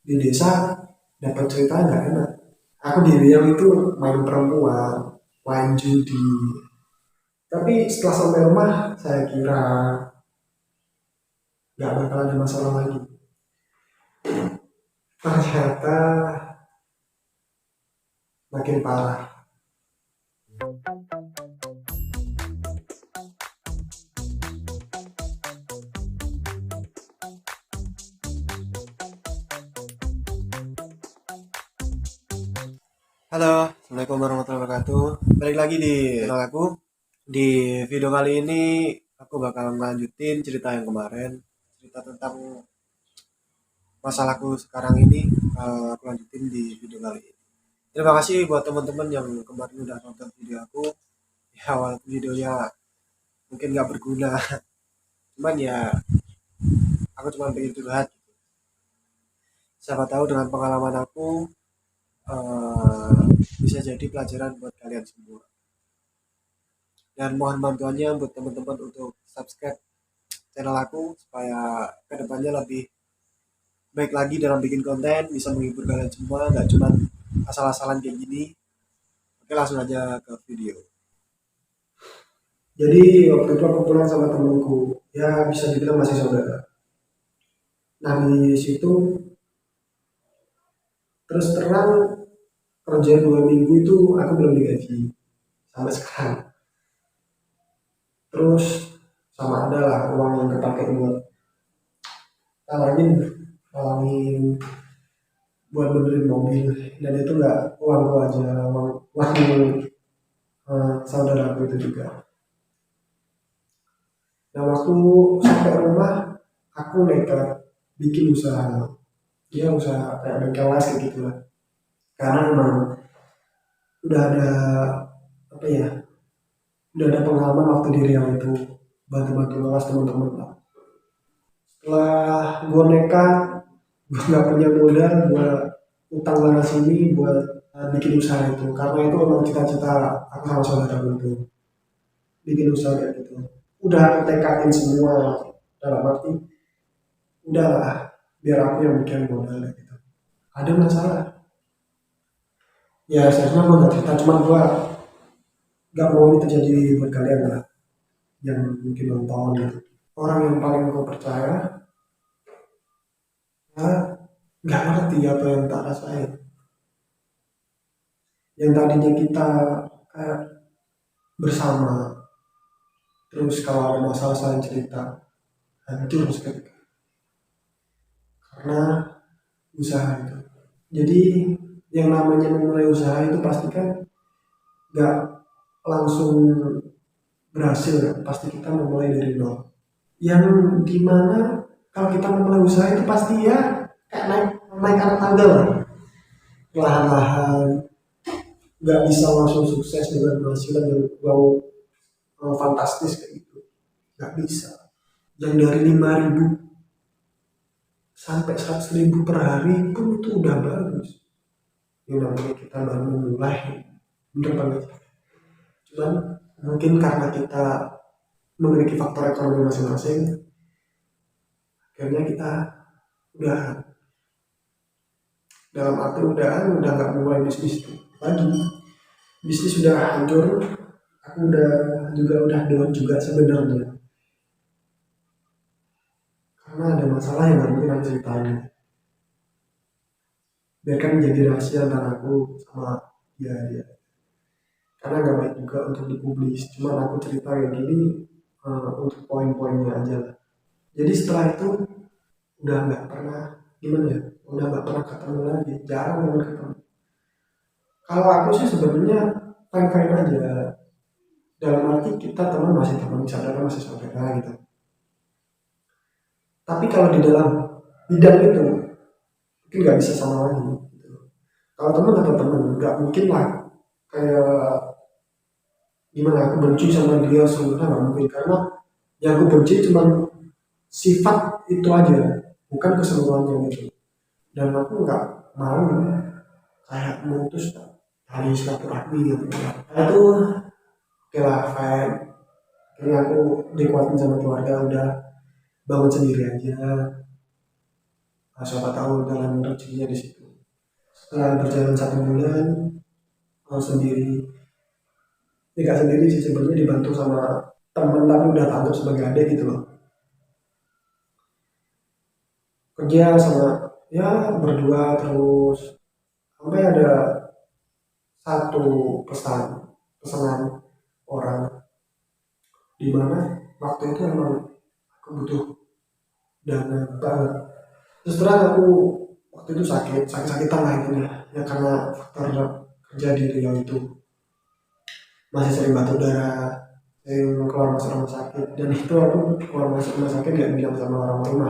di desa dapat cerita nggak enak. Aku di Riau itu main perempuan, main judi. Tapi setelah sampai rumah, saya kira nggak bakal ada masalah lagi. Ternyata makin parah. Halo, Assalamualaikum warahmatullahi wabarakatuh. Balik lagi di channel aku. Di video kali ini aku bakal melanjutin cerita yang kemarin, cerita tentang masalahku sekarang ini. Aku lanjutin di video kali ini. Terima kasih buat teman-teman yang kemarin udah nonton video aku. Ya, walaupun videonya mungkin nggak berguna, cuman ya aku cuma pengen curhat. Siapa tahu dengan pengalaman aku eh, bisa jadi pelajaran buat kalian semua. Dan mohon bantuannya buat teman-teman untuk subscribe channel aku supaya kedepannya lebih baik lagi dalam bikin konten, bisa menghibur kalian semua, nggak cuma asal-asalan kayak gini. Oke, langsung aja ke video. Jadi waktu itu aku pulang sama temenku, ya bisa dibilang masih saudara. Nah di situ terus terang kerja 2 minggu itu aku belum digaji sampai sekarang. Terus sama ada lah uang yang kepake buat talangin, talangin buat benerin mobil, dan itu nggak uangku aja, uang saudaraku itu juga. Nah waktu sampai rumah aku nekat bikin usaha, dia usaha kayak bengkel las kayak gitu lah, karena emang udah ada apa ya, udah ada pengalaman waktu di Riau itu bantu-bantu ngelas teman-teman lah. Setelah gue nekat, gue nggak punya modal buat utang sana sini buat bikin usaha itu, karena itu memang cita-cita aku sama saudara itu bikin usaha kayak gitu. Udah aku tekatin semua, dalam arti udahlah biar aku yang bikin modal kayak gitu. Ada masalah, ya seharusnya gue nggak cerita, cuman gue nggak mau ini terjadi buat kalian lah yang mungkin nonton gitu. Orang yang paling gue percaya, ya nggak ngerti apa yang tak rasain. Yang tadinya kita kayak bersama, terus kalau ada masalah saling cerita, hancur seketika karena usaha itu. Jadi yang namanya memulai usaha itu pasti kan nggak langsung berhasil ya, pasti kita memulai dari nol. Yang dimana kalau kita memulai usaha itu pasti ya kayak naik naik anak tangga lah, perlahan-lahan, nggak bisa langsung sukses dengan penghasilan yang wow, fantastis kayak gitu, nggak bisa. Yang dari 5.000 sampai 100.000 per hari pun itu udah bagus. Yang namanya kita baru memulai, bener banget. Cuman mungkin karena kita memiliki faktor ekonomi masing-masing, akhirnya kita udah dalam arti udah nggak mulai bisnis itu lagi. Bisnis sudah hancur, aku udah down juga sebenarnya, karena ada masalah yang nggak mungkin aku ceritain. Biarkan menjadi rahasia antara aku sama dia, karena nggak baik juga untuk dipublis. Cuman aku cerita kayak gini untuk poin-poinnya aja lah. Jadi setelah itu udah nggak pernah, gimana ya, udah nggak pernah ketemu lagi, jarang banget ketemu. Kalau aku sih sebenarnya fine fine aja, dalam arti kita teman masih teman, saudara masih saudara gitu. Tapi kalau di dalam bidang itu mungkin nggak bisa sama lagi gitu. Kalau teman tetap teman, nggak mungkin lah kayak gimana aku benci sama dia, sebenarnya nggak mungkin, karena yang aku benci cuma sifat itu aja, bukan keseluruhannya gitu. Dan aku nggak mau kayak memutus tali silaturahmi gitu. Nah, itu oke lah, fine. Akhirnya aku dikuatin sama keluarga, udah bangun sendiri aja. siapa tahu jalan rezekinya di situ. Setelah berjalan 1 bulan, sendiri, gak sendiri sih sebenarnya, dibantu sama teman tapi udah anggap sebagai adik gitu loh. Kerja sama ya berdua terus, sampai ada satu pesanan orang di mana waktu itu emang aku butuh dana banget. Terus terang aku waktu itu sakit-sakitan lah intinya ya, karena faktor kerja di Riau itu masih sering batuk darah, sering keluar masuk rumah sakit, dan itu aku keluar masuk rumah sakit gak bilang sama orang rumah.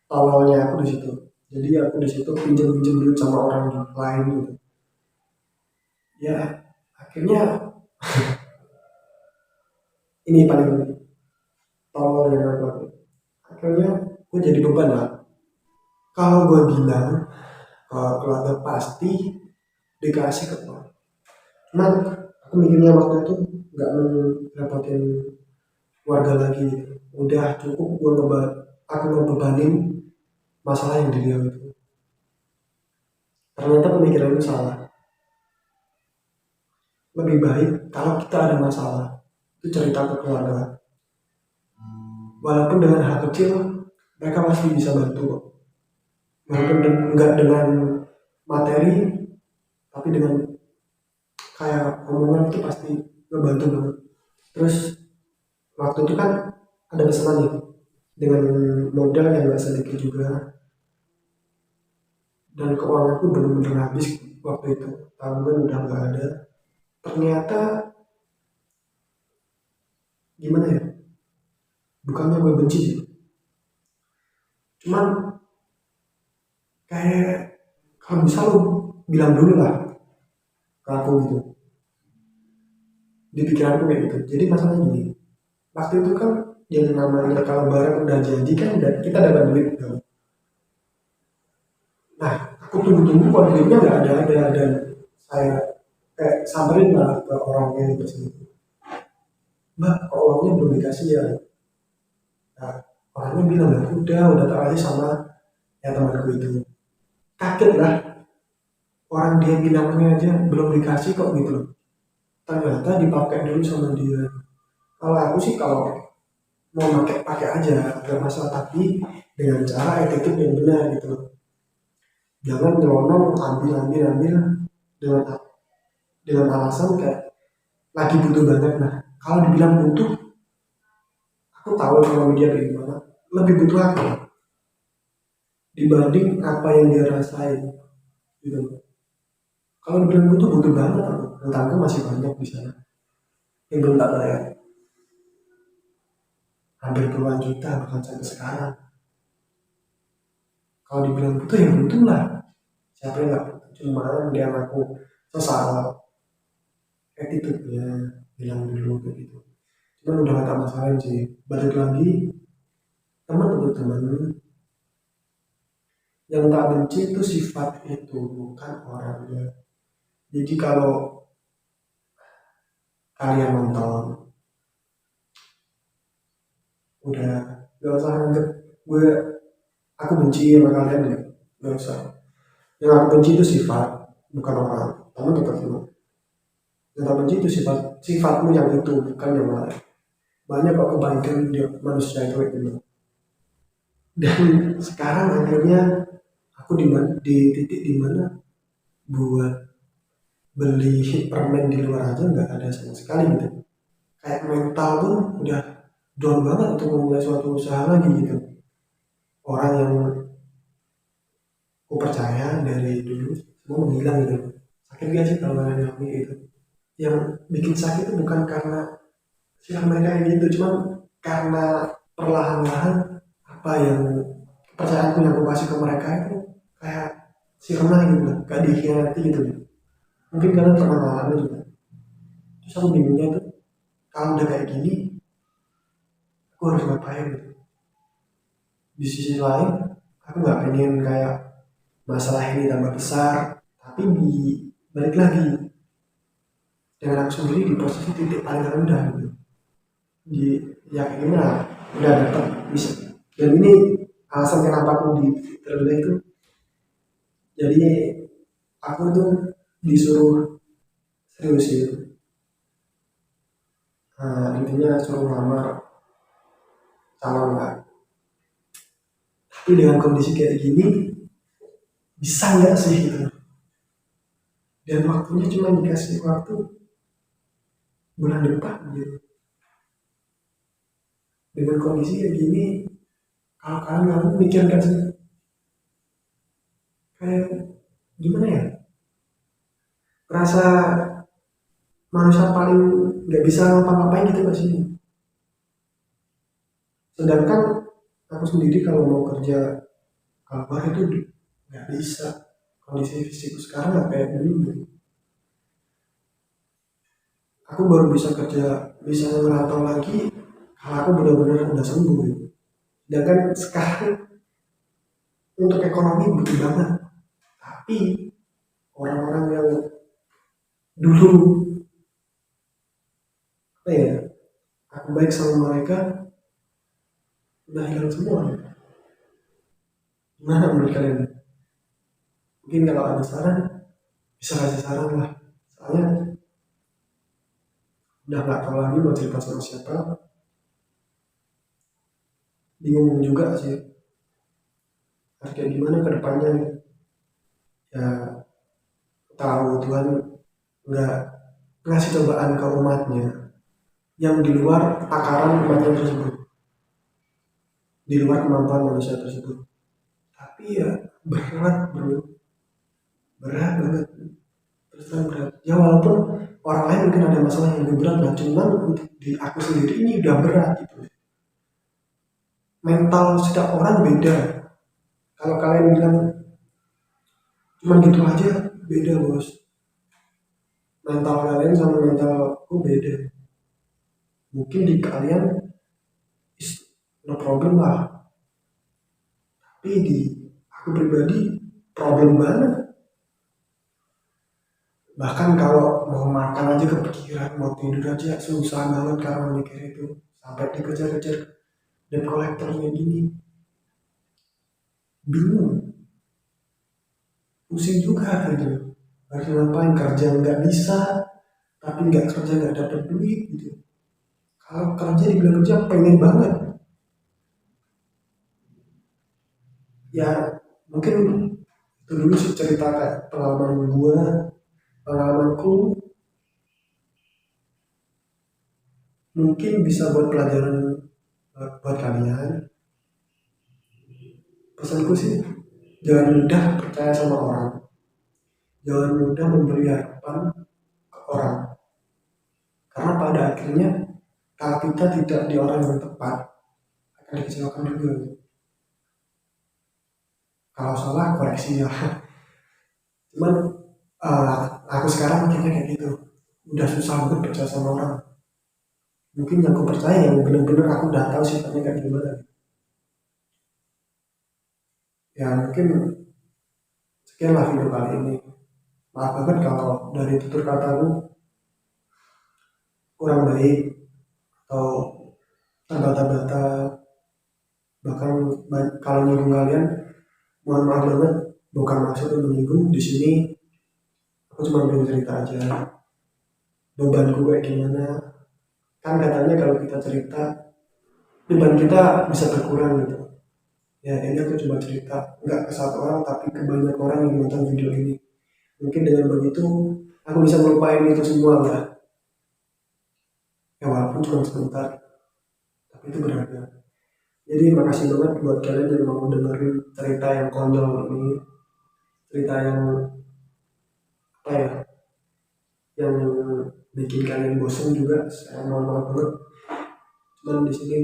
Awalnya aku di situ, jadi aku di situ pinjam duit sama orang lain gitu. Ya akhirnya ini paling tolol yang aku lakuin. Akhirnya gue jadi beban lah. Kalau gue bilang ke keluarga pasti dikasih ke gue. Cuman aku mikirnya waktu itu nggak ngerepotin keluarga lagi gitu. Udah cukup aku ngebebanin masalah yang di dia itu. Ternyata pemikiran itu salah. Lebih baik kalau kita ada masalah itu cerita ke keluarga. Walaupun dengan hal kecil mereka pasti bisa bantu. Walaupun enggak dengan materi, tapi dengan kayak omongan itu pasti ngebantu banget. Terus waktu itu kan ada pesanan nih dengan modal yang gak sedikit juga, dan keuanganku bener-bener habis waktu itu. Tabungan udah gak ada. Ternyata gimana ya, bukannya gue benci sih, cuman kayak kalau bisa lu bilang dulu lah ke aku gitu. Di pikiranku kayak gitu. Jadi masalahnya gini, waktu itu kan yang namanya kalau barang udah jadi kan kita dapat duit gitu. Nah aku tunggu-tunggu kok duitnya nggak ada, dan saya kayak samperin lah ke orangnya gitu sih, mbak kok uangnya belum dikasih ya. Nah orangnya bilang lah udah tak kasih sama ya temanku itu. Kaget lah, orang dia bilangnya aja belum dikasih kok gitu loh, ternyata dipakai dulu sama dia. Kalau aku sih kalau mau pakai aja gak masalah, tapi dengan cara attitude yang benar gitu loh. Jangan nyelonong ambil dengan alasan kayak lagi butuh banget. Nah kalau dibilang butuh, aku tahu kalau dia kayak gimana, lebih butuh aku dibanding apa yang dia rasain gitu. Kalau dibilang butuh banget, aku tentangku masih banyak di sana yang belum tak bayar, hampir puluhan juta bahkan sampai sekarang. Kalau dibilang butuh ya butuh lah, siapa yang nggak butuh. Cuman dia aku sesal attitude-nya bilang dulu kayak gitu. Cuman udah gak tak masalahin sih. Balik lagi, teman-teman yang tak benci itu sifat itu, bukan orangnya. Jadi kalau kalian nonton, udah gak usah anggap aku benci sama kalian ya, gak usah. Yang aku benci itu sifat, bukan orang. Kamu tetap dulu. Yang tak benci itu sifatmu yang itu, bukan yang lain. Banyak kok kebaikan dia manusia itu kayak gitu. Dan sekarang akhirnya aku di titik dimana buat beli permen di luar aja nggak ada sama sekali gitu. Kayak mental pun udah down banget untuk memulai suatu usaha lagi gitu. Orang yang aku percaya dari dulu semua menghilang gitu. Sakit gak sih kalau kalian ngalamin gitu? Yang bikin sakit itu bukan karena sikap mereka yang gitu, cuman karena perlahan-lahan apa yang kepercayaanku yang aku kasih ke mereka itu kayak sirna gitu, gak dikhianati gitu. Mungkin kalian pernah ngalamin juga. Terus aku bingungnya tuh, kalau udah kayak gini aku harus ngapain gitu. Di sisi lain aku nggak pengen kayak masalah ini tambah besar, tapi balik lagi dengan aku sendiri di posisi titik paling rendah gitu. Di ya gimana udah dapet bisa, dan ini alasan kenapa aku terbelah itu, jadi aku tuh disuruh seriusin, intinya suruh ngelamar calon lah. Tapi dengan kondisi kayak gini bisa nggak sih gitu, dan waktunya cuma dikasih waktu bulan depan gitu. Dengan kondisi kayak gini, kalau kalian mikir kan sih, kayak gimana ya, rasa manusia paling nggak bisa ngapa-ngapain gitu gak sih. Sedangkan aku sendiri kalau mau kerja keluar itu nggak bisa, kondisi fisikku sekarang nggak kayak dulu. Aku baru bisa kerja, bisa ngerantau lagi kalau aku benar-benar udah sembuh gitu. Sedangkan sekarang untuk ekonomi butuh banget, tapi orang-orang yang dulu apa ya, aku baik sama mereka udah hilang semua. Gimana menurut kalian? Mungkin kalau ada saran bisa kasih saran lah, soalnya udah nggak tahu lagi mau cerita sama siapa, bingung juga sih harus kayak gimana ke depannya. Ya tahu Tuhan nggak ngasih cobaan ke umatnya yang di luar takaran umatnya tersebut, di luar kemampuan manusia tersebut. Tapi ya berat bro, berat banget, terus terang berat. Ya walaupun orang lain mungkin ada masalah yang lebih berat, nah cuman untuk di aku sendiri ini udah berat gitu. Mental setiap orang beda. Kalau kalian bilang cuman gitu aja, beda bos. Mental kalian sama mentalku beda. Mungkin di kalian is no problem lah, tapi di aku pribadi problem banget. Bahkan kalau mau makan aja kepikiran, mau tidur aja susah banget karena mikir itu, sampai dikejar-kejar debt collector kayak gini. Bingung, pusing juga gitu. Harus ngapain, kerja nggak bisa, tapi nggak kerja nggak dapet duit gitu. Kalau kerja dibilang kerja pengen banget. Ya mungkin itu dulu sih cerita kayak pengalamanku, mungkin bisa buat pelajaran buat kalian. Pesanku sih, jangan mudah percaya sama orang, jangan mudah memberi harapan ke orang, karena pada akhirnya kalau kita tidak di orang yang tepat akan dikecewakan juga. Kalau salah koreksi ya. Cuman uh, aku sekarang mikirnya kayak gitu, udah susah banget percaya sama orang. Mungkin yang aku percaya yang benar-benar aku udah tahu sifatnya kayak gimana. Ya mungkin sekianlah video kali ini. Maaf banget kalau dari tutur kataku kurang baik atau terbata-bata, bahkan kalau nyinggung kalian, mohon maaf banget, bukan maksud untuk menyinggung. Di sini aku cuma pengen cerita aja bebanku kayak gimana. Kan katanya kalau kita cerita beban kita bisa berkurang gitu. Ya ini aku cuma cerita, nggak ke satu orang tapi ke banyak orang yang nonton video ini. Mungkin dengan begitu aku bisa melupain itu semua lah. Ya walaupun cuma sebentar, tapi itu berharga. Jadi makasih banget buat kalian yang mau dengerin cerita yang konyol ini, cerita yang apa ya, yang bikin kalian bosan juga. Saya mohon maaf banget. Cuman di sini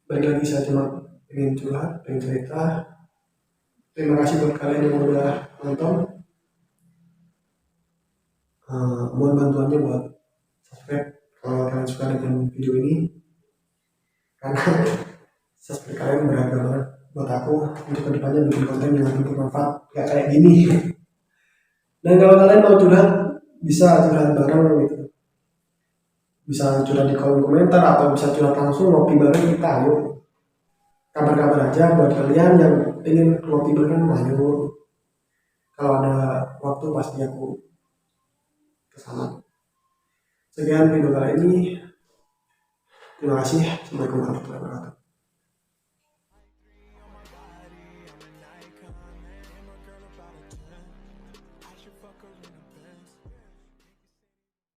balik lagi saya cuma pengen curhat, pengen cerita. Terima kasih buat kalian yang udah nonton. Mohon bantuannya buat subscribe kalau kalian suka dengan video ini, karena subscribe kalian berharga banget buat aku untuk kedepannya bikin konten yang lebih bermanfaat gak kayak gini. Dan kalau kalian mau curhat bisa curhat bareng gitu, bisa curhat di kolom komentar atau bisa curhat langsung ngopi bareng kita, ayo. kabar-kabar aja buat kalian yang ingin keluar tidur kan, ayo kalau ada waktu pasti aku kesana. Sekian video kali ini, terima kasih. Assalamualaikum warahmatullahi wabarakatuh.